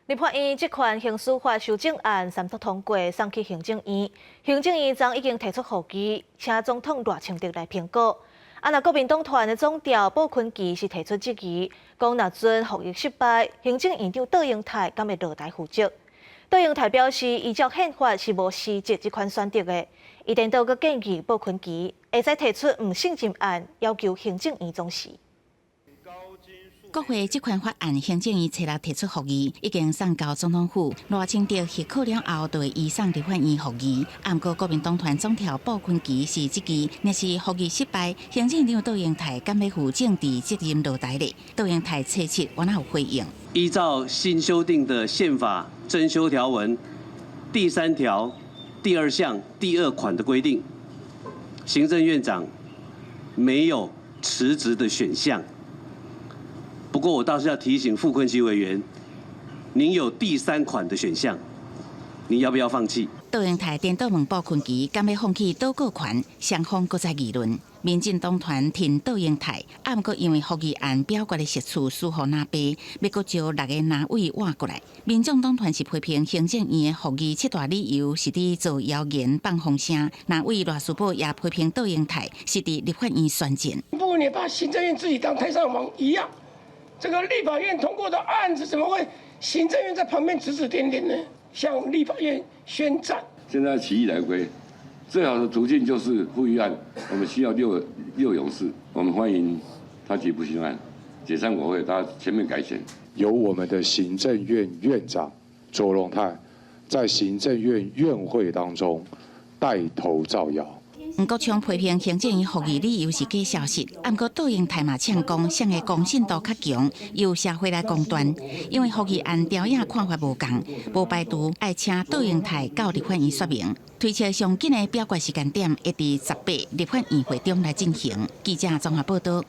立法院这款刑事法修正案三读通过，送去行政院。行政院昨已经提出复议，请总统赖清德来评估。若国民党团的总调鲍坤基是提出质疑，讲若准复议失败，行政院长杜英泰敢会落台负责？杜英泰表示，依照宪法是无实质这款选择的。伊电导阁建议鲍坤基会使提出不信任案，要求行政院总辞。 国会这款法案，行政院初六提出复议，已经送到总统府。赖清德协考了后，就会移送立法院复议。不过，国民党团总调鲍坤基是质疑，若是复议失败，行政长杜英泰敢要负政治责任落台咧？杜英泰切切完有回应。依照新修订的宪法增修条文第3条第2项第2款的规定，行政院长没有辞职的选项。 不过，我倒是要提醒傅昆萁委员，您有第3款的选项，你要不要放弃？杜英泰颠倒问鲍坤基敢要放弃倒告权，双方搁在议论。民进党团挺杜英泰，不过因为复议案表决的席次输予那边，要搁招6个拿委换过来。民众党团是批评行政院的复议7大理由是伫造谣言、放风声。拿委赖书宝也批评杜英泰是伫立法院宣战。不过你把行政院自己当太上皇一样。 这个立法院通过的案子，怎么会行政院在旁边指指点点呢？向立法院宣战。现在起义来归，最好的途径就是复议案。我们需要六勇士，我们欢迎他提复议案，解散国会，大家全面改选。由我们的行政院院长卓荣泰在行政院院会当中带头造谣。 国昌批评行政院复议理由是假消息，不过杜英泰嘛呛讲，谁的公信度较强，由社会来公断。因为复议案调影看法无同，无排除爱请杜英泰到立法院说明。推测上紧的表决时间点会伫18立法院会中来进行。记者综合报道。